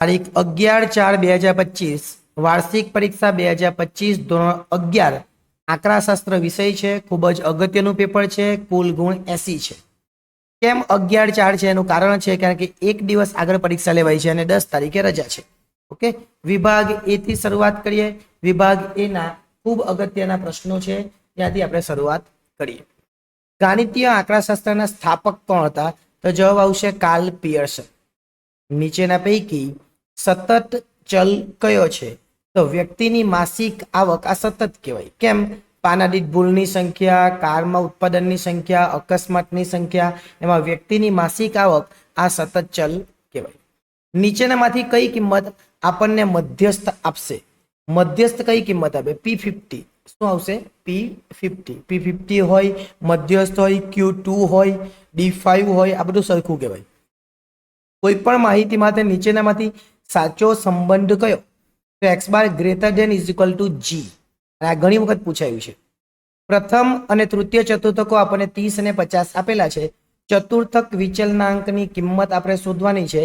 તારીખ 11/4/2025 વાર્ષિક પરીક્ષા 2025 ધોરણ 11 આંકડાશાસ્ત્ર વિષય છે. ખૂબ જ અગત્યનું પેપર છે. કુલ ગુણ 80 છે. કેમ 11/4 છે એનું કારણ છે કારણ કે એક દિવસ આગળ પરીક્ષા લેવાય છે અને 10 તારીખે રજા છે. ઓકે, વિભાગ એ થી શરૂઆત કરીએ. વિભાગ એ ના ખૂબ અગત્યના પ્રશ્નો છે, ત્યાંથી આપણે શરૂઆત કરીએ. ગાણિતીય આંકડાશાસ્ત્રના સ્થાપક કોણ હતા? તો જવાબ આવશે કાર્લ પિયર્સન. નીચેના પૈકી સતત ચલ કયો છે? તો વ્યક્તિની માસિક આવક આ સતત કહેવાય. કેમ? પાના દીઠ ભૂલની સંખ્યા, કારમાં ઉત્પાદનની સંખ્યા, અકસ્માતની સંખ્યા, એમાં વ્યક્તિની માસિક આવક આ સતત ચલ કહેવાય. નીચેનામાંથી કઈ કિંમત આપણને મધ્યસ્થ આપશે? મધ્યસ્થ કઈ કિંમત આપે? P50. શું આવશે? P50 હોય, મધ્યસ્થ હોય, Q2 હોય, D5 હોય, આ બધું સરખું કહેવાય. કોઈ પણ માહિતી માટે નીચેનામાંથી સાચો સંબંધ કયો? તો x bar greater than is equal to g. આ ઘણી વખત પૂછાયું છે. પ્રથમ અને તૃતીય ચતુર્થકો આપણને 30 અને 50 આપેલા છે. ચતુર્થક વિચલનાંકની કિંમત આપણે શોધવાની છે.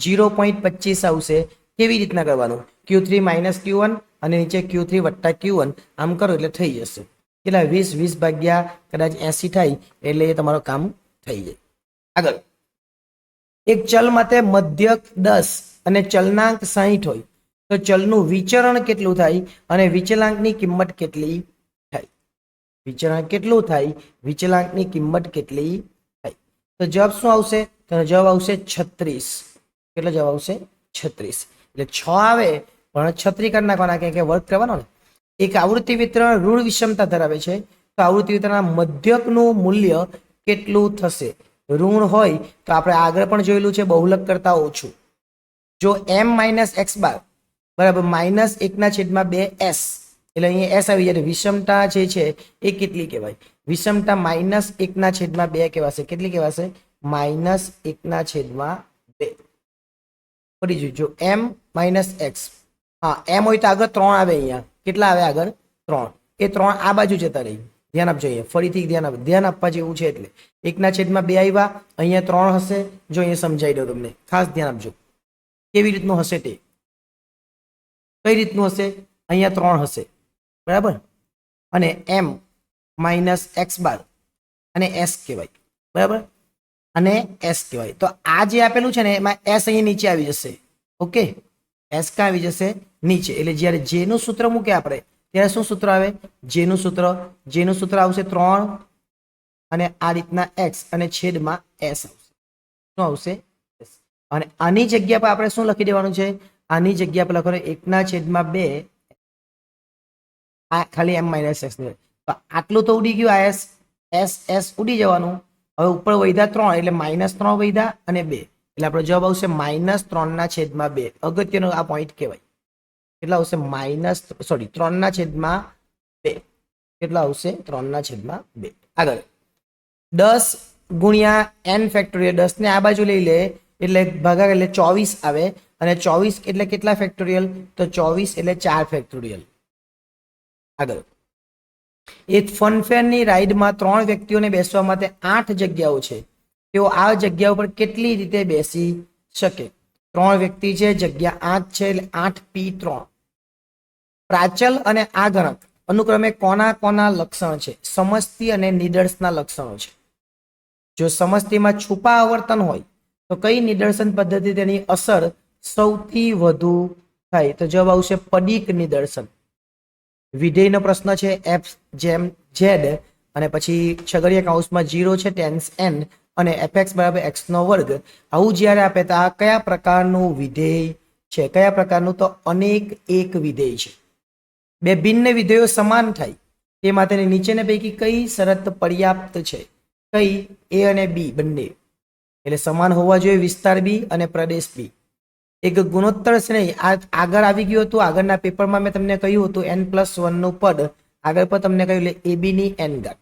0.25 આવશે. કેવી રીતના કરવાનું? Q3 માઇનસ Q1 અને નીચે Q3 વત્તા Q1 આમ કરો એટલે થઈ જશે. કેટલા? 20 ભાગ્યા કદાચ 80 થાય એટલે એ તમારું કામ થઈ જાય. આગળ, એક ચલ માટે મધ્યક 10 અને ચલનાંક 60 હોય તો ચલનું વિચરણ કેટલું થાય અને વિચલાંકની કિંમત કેટલી થાય? વિચરણ કેટલું થાય? વિચલાંકની કિંમત કેટલી થાય? તો જવાબ શું આવશે? તો જવાબ આવશે 36. કેટલો જવાબ આવશે? 36. એટલે 6 આવે પણ 36 કરી નાખવાના કે વર્ગ કરવાનો ને. એક આવૃત્તિ વિતરણ ઋણ વિષમતા ધરાવે છે તો આવૃત્તિ વિતરણના મધ્યકનું મૂલ્ય કેટલું થશે? ઋણ હોય તો આપણે આગળ પણ જોયેલું છે, બહુલક કરતા ઓછું. જો m માઇનસ એક્સ બાર બરાબર -1/2s, એટલે અહીંયા s આવી જાય. વિષમતા જે છે એ કેટલી કહેવાય? વિષમતા -1/2 કહેવાશે. કેટલી કહેવાશે? -1/2. પડી જોજો m માઇનસ એક્સ. હા, m હોય તો આગળ 3 આવે. અહીંયા કેટલા આવે? આગળ 3. એ 3 આ બાજુ જતા રહી. ધ્યાન આપજો. અહીંયા ફરીથી ધ્યાન આપવા જેવું છે. એટલે 1/2 આવ્યા, અહીંયા 3 હશે. જો અહીંયા સમજાઈ દો તમને, ખાસ ધ્યાન આપજો કેવી રીતનું હશે તે. કઈ રીતનું હશે? અહીંયા 3 હશે બરાબર, અને m માઇનસ એક્સ બાર અને s કહેવાય બરાબર, અને s કહેવાય. તો આ જે આપેલું છે ને એમાં s અહીંયા નીચે આવી જશે. ઓકે, s ક્યાં આવી જશે? નીચે. એટલે જ્યારે j નું સૂત્ર મૂકે આપણે ત્યારે શું સૂત્ર આવે? j નું સૂત્ર આવશે 3 અને આ રીતના x અને છેદમાં s આવશે. શું આવશે? s. અને આની જગ્યા પર આપણે શું લખી દેવાનું છે? આની જગ્યા પર લખવાનું 1/2. આ ખાલી m માઇનસ એક્સ. તો આટલું તો ઉડી ગયું. આ s ઉડી જવાનું. હવે ઉપર વધ્યા 3 એટલે -3 વધ્યા અને 2 એટલે આપણો જવાબ આવશે -3/2. અગત્યનો આ પોઈન્ટ કહેવાય. કેટલા આવશે? 3/2. કેટલા આવશે? 3/2. આગળ 10 ગુણ્યા n ફેક્ટોરિયલ. 10 ને આ બાજુ લઈ લે એટલે ભાગા એટલે 24 આવે, અને 24 એટલે કેટલા ફેક્ટોરિયલ? તો 24 એટલે 4 ફેક્ટોરિયલ. આગળ, એક ફનફેરની રાઈડમાં 3 વ્યક્તિઓને બેસવા માટે 8 જગ્યાઓ છે. તેઓ આ જગ્યા ઉપર કેટલી રીતે બેસી શકે? 3 વ્યક્તિ છે, જગ્યા 8 છે, એટલે 8p3. પ્રાચલ અને આગણક અનુક્રમે કોના લક્ષણ છે? સમષ્ટિ અને નિદર્શના લક્ષણો છે. જો સમષ્ટિમાં છુપા આવર્તન હોય તો કઈ નિદર્શન પદ્ધતિ તેની અસર સૌથી વધુ થાય? તો જવાબ આવશે પદિક નિદર્શન. વિધેયનો પ્રશ્ન છે f જેમ z અને પછી છગડીયા કૌંસમાં 0 છે ટેન્સ n અને fx બરાબર x નો વર્ગ. આવું જ્યારે આપે તો આ કયા પ્રકારનું વિધેય છે? કયા પ્રકારનું? તો અનેક એક વિધેય છે. બે ભિન્ન વિધેયો સમાન થાય તે માટેની નીચેના પૈકી કઈ શરત પર્યાપ્ત છે? કઈ? a અને b બંને એટલે સમાન હોવા જોઈએ. વિસ્તાર b અને પ્રદેશ b. એક ગુણોત્તર શ્રેણી આગળ આવી ગયું હતું. આગળના પેપરમાં મેં તમને કહ્યું હતું n+1 નું પદ આગળ પર તમને કહ્યું એટલે ab ની n ઘાત.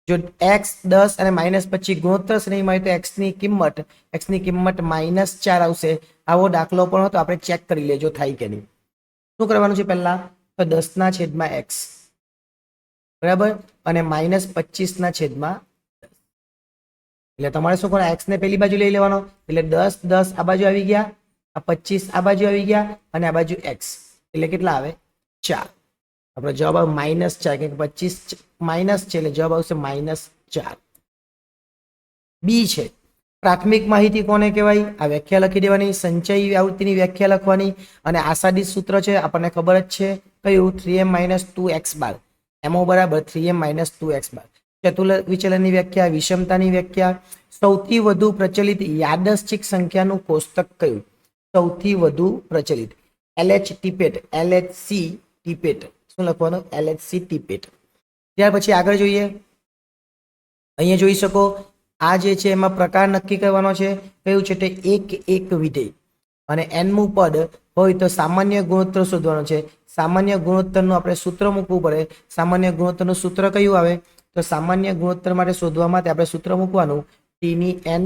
જો x 10 અને -25 ગુણોત્તર શ્રેણીમાં હોય તો x ની કિંમત -4 આવશે. આવો દાખલો પણ હતો, આપણે ચેક કરી લેજો થાય કે નહીં. શું કરવાનું છે? પહેલા તો 10/x બરાબર અને -25/10. એટલે તમારે શું કરવાનું? x ને પેલી બાજુ લઈ લેવાનો એટલે 10 આ બાજુ આવી ગયા, આ 25 આ બાજુ આવી ગયા અને આ બાજુ x એટલે કેટલા આવે 4. આપણો જવાબ આવે -4 કે 25 માઇનસ છે એટલે જવાબ આવશે -4. બી છે પ્રાથમિક માહિતી કોને કહેવાય? આ વ્યાખ્યા લખી દેવાની, સંચય આવૃત્તિની વ્યાખ્યા લખવાની અને આશાદિત સૂત્ર છે આપણને ખબર જ છે કયું 3m - 2x બાર mo બરાબર 3m - 2x બાર. ચતુર વિચલનની વ્યાખ્યા, વિષમતાની વ્યાખ્યા, સૌથી વધુ પ્રચલિત યાદચ્છિક સંખ્યાનું કોષ્ટક કયું? સૌથી વધુ પ્રચલિત LH ટીપેટ, LHC ટીપેટ. શું લખવાનું? LHC ટીપેટ. ત્યાર પછી આગળ જોઈએ, અહીંયા જોઈ શકો આ જે છે એમાં પ્રકાર નક્કી કરવાનો છે કયું છે તે એક વિધેય અને nમું પદ હોય તો સામાન્ય ગુણોત્તર શોધવાનો છે. સામાન્ય ગુણોત્તરનું આપણે સૂત્ર મૂકવું પડે. સામાન્ય ગુણોત્તરનું સૂત્ર કયું આવે? તો સામાન્ય ગુણોત્તર માટે શોધવા માટે આપણે સૂત્ર મૂકવાનું t ની n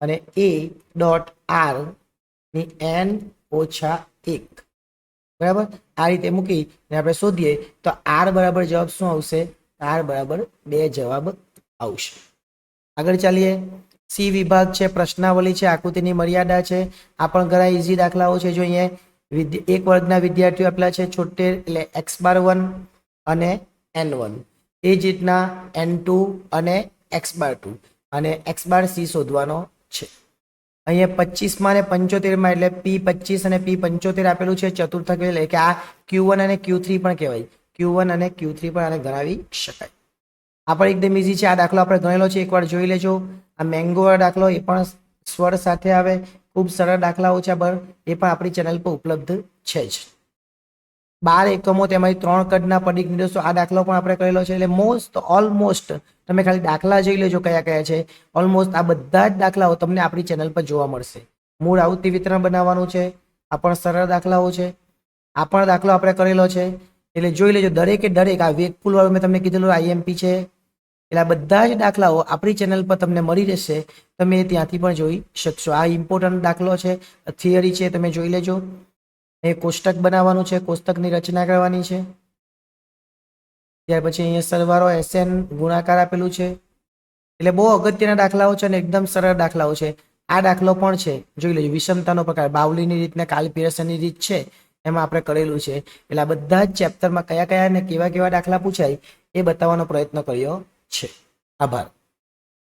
અને a ડોટ r ની n ઓછા 1 બરાબર. આ રીતે મૂકી અને આપણે શોધીએ તો r બરાબર જવાબ શું આવશે? r બરાબર 2 જવાબ આવશે. આગળ ચાલીએ. સી વિભાગ છે, પ્રશ્નાવલી છે, આકૃતિની મર્યાદા છે. આ પણ ઘણા ઈઝી દાખલાઓ છે. જો અહીંયા એક વર્ગના વિદ્યાર્થીઓ આપેલા છે 76 એટલે x⁻1 અને n1, એ જ રીતના n2 અને x⁻2 અને x⁻c શોધવાનો છે. અહીંયા 25 અને 75 એટલે p25 અને p75 આપેલું છે ચતુર્થક એટલે કે આ q1 અને q3 પણ કહેવાય. q1 અને q3 પણ આને ગણાવી શકાય. આ પણ એકદમ ઈઝી છે. આ દાખલો આપણે ગણેલો છે, એકવાર જોઈ લેજો. આ મેંગો વાળો દાખલો એ પણ સ્વર સાથે આવે, ખૂબ સરળ દાખલાઓ છે, એ પણ આપણી ચેનલ પર ઉપલબ્ધ છે જ. 12 એકમો તેમાંથી 3 કદના પડીક નિર્દેશો. આ દાખલો પણ આપણે કરેલો છે. એટલે ઓલમોસ્ટ તમે ખાલી દાખલા જોઈ લેજો કયા કયા છે. ઓલમોસ્ટ આ બધા જ દાખલાઓ તમને આપણી ચેનલ પર જોવા મળશે. મૂળ આવૃત્તિ વિતરણ બનાવવાનું છે. આ પણ સરળ દાખલાઓ છે. આ પણ દાખલો આપણે કરેલો છે. એટલે જોઈ લેજો દરેકે દરેક. આ વેગપુલ વાળું મેં તમને કીધેલું IMP છે. એટલે આ બધા જ દાખલાઓ આપણી ચેનલ પર તમને મળી રહેશે. તમે ત્યાંથી પણ જોઈ શકશો. આ ઇમ્પોર્ટન્ટ દાખલો છે, થિયરી છે, તમે જોઈ લેજો. એ કોષ્ટક બનાવવાનું છે, કોષ્ટકની રચના કરવાની છે. ત્યાર પછી અહીંયા સરવાળો SN ગુણાકાર આપેલું છે. એટલે બહુ અગત્યના દાખલાઓ છે અને એકદમ સરળ દાખલાઓ છે. આ દાખલો પણ છે, જોઈ લેજો. વિષમતાનો પ્રકાર, બાવલીની રીત ને કાલ પિયર્સનની રીત છે, એમાં આપણે કરેલું છે. એટલે આ બધા જ ચેપ્ટરમાં કયા કયા અને કેવા કેવા દાખલા પૂછાય એ બતાવવાનો પ્રયત્ન કર્યો છે. આભાર.